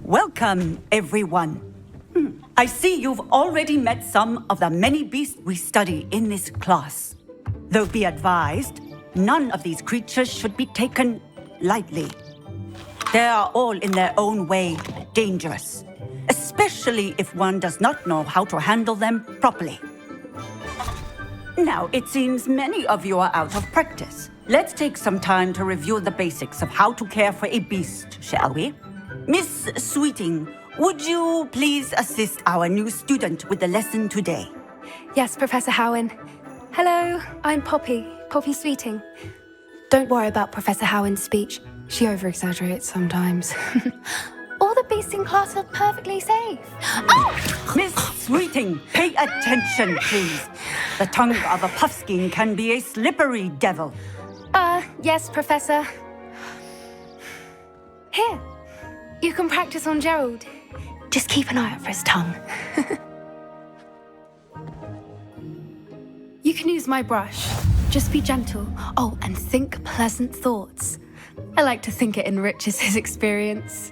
Welcome, everyone. I see you've already met some of the many beasts we study in this class. Though be advised, none of these creatures should be taken lightly. They are all in their own way dangerous, especially if one does not know how to handle them properly. Now, it seems many of you are out of practice. Let's take some time to review the basics of how to care for a beast, shall we? Miss Sweeting, would you please assist our new student with the lesson today? Yes, Professor Howen. Hello, I'm Poppy Sweeting. Don't worry about Professor Howen's speech. She over-exaggerates sometimes. All the beasts in class are perfectly safe. Oh! Miss Sweeting, pay attention, please. The tongue of a puffskein can be a slippery devil. Yes, Professor. Here, you can practice on Gerald. Just keep an eye out for his tongue. You can use my brush. Just be gentle. Oh, and think pleasant thoughts. I like to think it enriches his experience.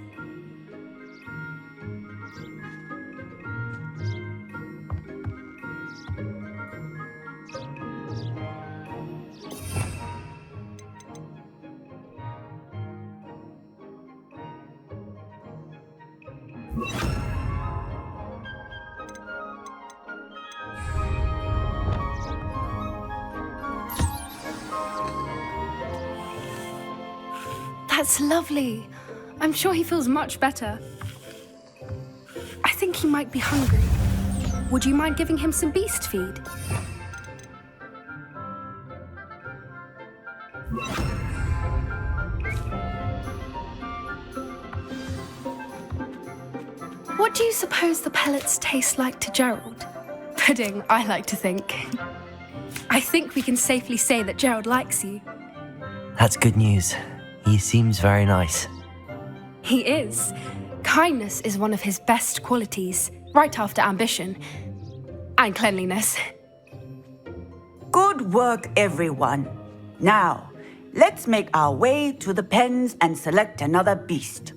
That's lovely. I'm sure he feels much better. I think he might be hungry. Would you mind giving him some beast feed? What do you suppose the pellets taste like to Gerald? Pudding, I like to think. I think we can safely say that Gerald likes you. That's good news. He seems very nice. He is. Kindness is one of his best qualities, right after ambition. And cleanliness. Good work, everyone. Now, let's make our way to the pens and select another beast.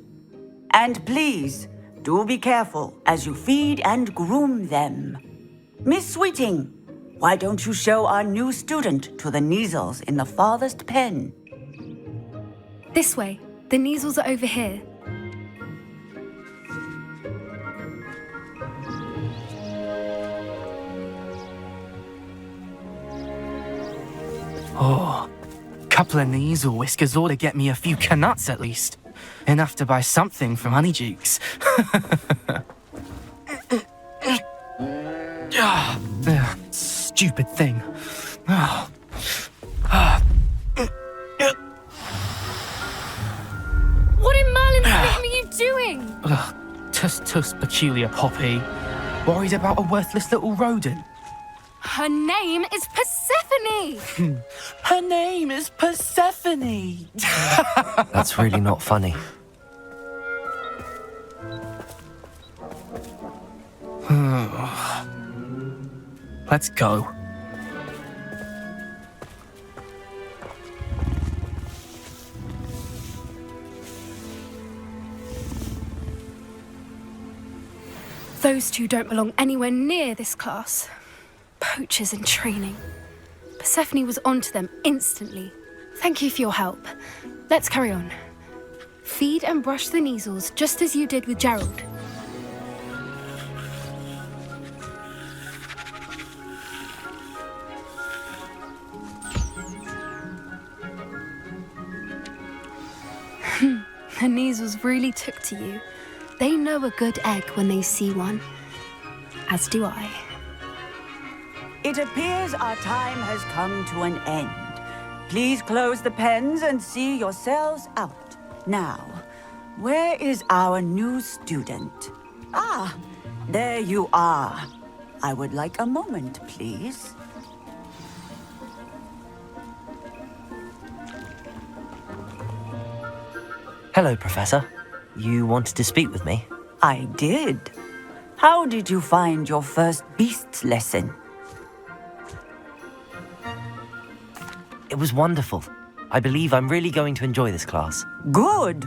And please, do be careful as you feed and groom them. Miss Sweeting, why don't you show our new student to the Neasels in the farthest pen? This way. The Neasels are over here. Oh, couple of Neasel whiskers ought to get me a few canuts at least. Enough to buy something from Honeydukes. Stupid thing. What in Merlin's name are you doing? Tuss, peculiar Poppy. Worried about a worthless little rodent. Her name is Persephone! Her name is Persephone! That's really not funny. Let's go. Those two don't belong anywhere near this class. Poachers in training. Persephone was onto them instantly. Thank you for your help. Let's carry on. Feed and brush the Neasels just as you did with Gerald. The Neasels really took to you. They know a good egg when they see one. As do I. It appears our time has come to an end. Please close the pens and see yourselves out. Now, where is our new student? Ah, there you are. I would like a moment, please. Hello, Professor. You wanted to speak with me? I did. How did you find your first beasts lesson? It was wonderful. I believe I'm really going to enjoy this class. Good.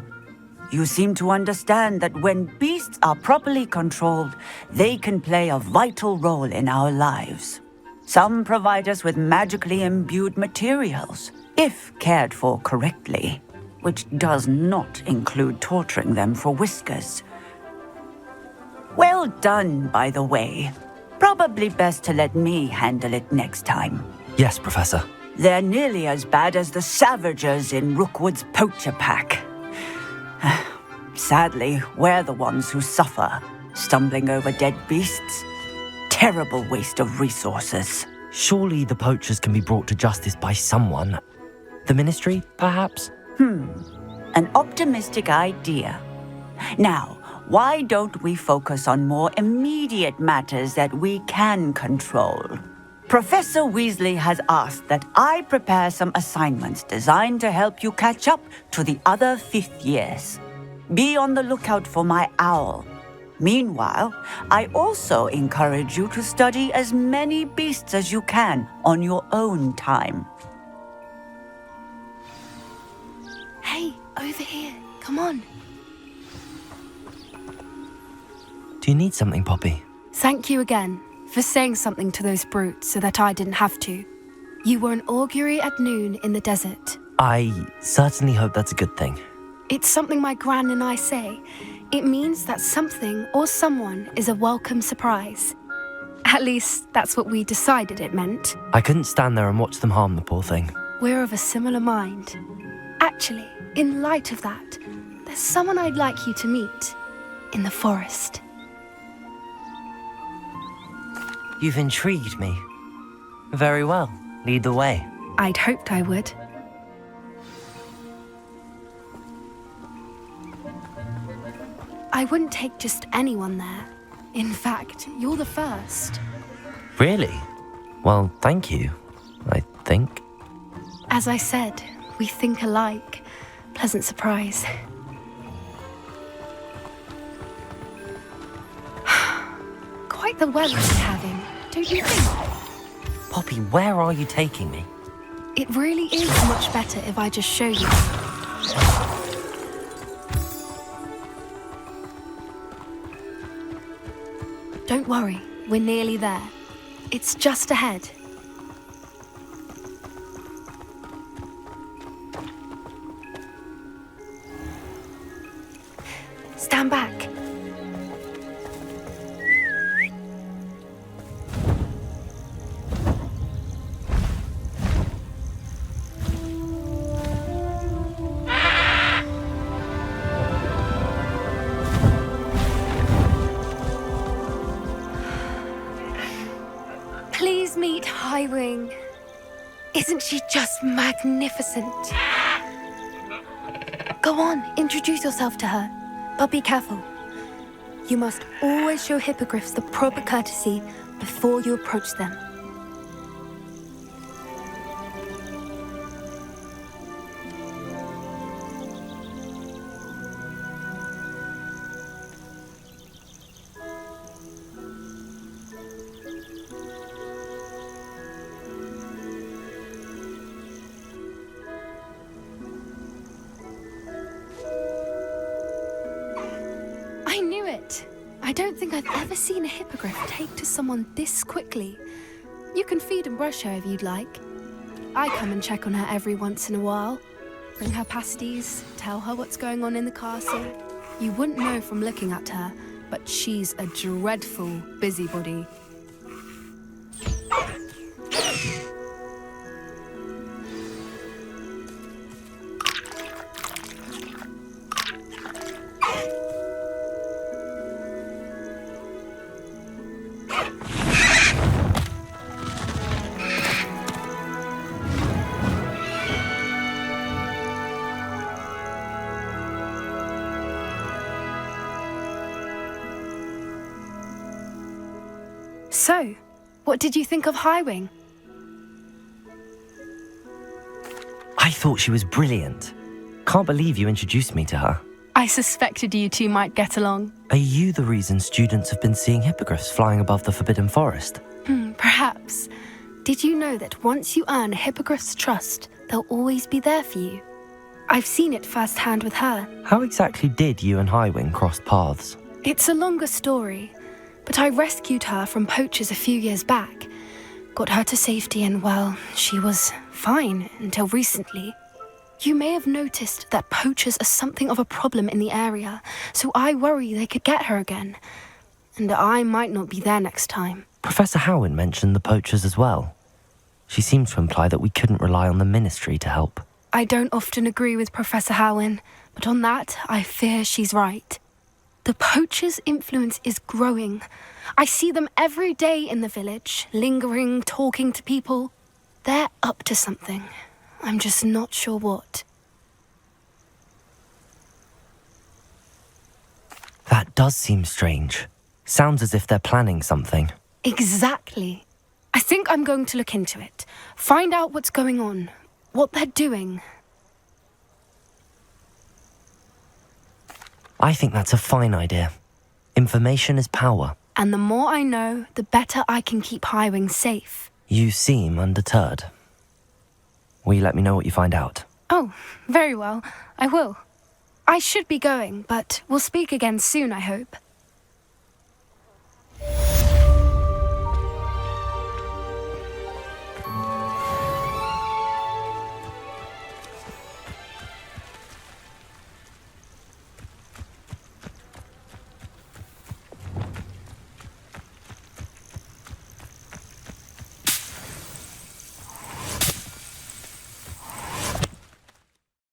you seem to understand that when beasts are properly controlled, they can play a vital role in our lives. Some provide us with magically imbued materials, if cared for correctly, which does not include torturing them for whiskers. Well done, by the way. Probably best to let me handle it next time. Yes, Professor. They're nearly as bad as the Savagers in Rookwood's poacher pack. Sadly, we're the ones who suffer, stumbling over dead beasts. Terrible waste of resources. Surely the poachers can be brought to justice by someone. The Ministry, perhaps? An optimistic idea. Now, why don't we focus on more immediate matters that we can control? Professor Weasley has asked that I prepare some assignments designed to help you catch up to the other fifth years. Be on the lookout for my owl. Meanwhile, I also encourage you to study as many beasts as you can on your own time. Hey, over here. Come on. Do you need something, Poppy? Thank you again for saying something to those brutes so that I didn't have to. You were an augury at noon in the desert. I certainly hope that's a good thing. It's something my gran and I say. It means that something or someone is a welcome surprise. At least, that's what we decided it meant. I couldn't stand there and watch them harm the poor thing. We're of a similar mind. Actually, in light of that, there's someone I'd like you to meet in the forest. You've intrigued me. Very well. Lead the way. I'd hoped I would. I wouldn't take just anyone there. In fact, you're the first. Really? Well, thank you, I think. As I said, we think alike. Pleasant surprise. Quite the weather we're having, don't you think? Poppy, where are you taking me? It really is much better if I just show you. Don't worry, we're nearly there. It's just ahead. Stand back. Please meet Highwing. Isn't she just magnificent? Go on, introduce yourself to her. But be careful. You must always show hippogriffs the proper courtesy before you approach them. I knew it! I don't think I've ever seen a hippogriff take to someone this quickly. You can feed and brush her if you'd like. I come and check on her every once in a while. Bring her pasties, tell her what's going on in the castle. You wouldn't know from looking at her, but she's a dreadful busybody. So, what did you think of Highwing? I thought she was brilliant. Can't believe you introduced me to her. I suspected you two might get along. Are you the reason students have been seeing hippogriffs flying above the Forbidden Forest? Perhaps. Did you know that once you earn a hippogriff's trust, they'll always be there for you? I've seen it firsthand with her. How exactly did you and Highwing cross paths? It's a longer story, but I rescued her from poachers a few years back. Got her to safety and, well, she was fine until recently. You may have noticed that poachers are something of a problem in the area, so I worry they could get her again. And I might not be there next time. Professor Howin mentioned the poachers as well. She seemed to imply that we couldn't rely on the Ministry to help. I don't often agree with Professor Howin, but on that, I fear she's right. The poachers' influence is growing. I see them every day in the village, lingering, talking to people. They're up to something. I'm just not sure what. That does seem strange. Sounds as if they're planning something. Exactly. I think I'm going to look into it. Find out what's going on, what they're doing. I think that's a fine idea. Information is power. And the more I know, the better I can keep Highwing safe. You seem undeterred. Will you let me know what you find out? Oh, very well. I will. I should be going, but we'll speak again soon, I hope.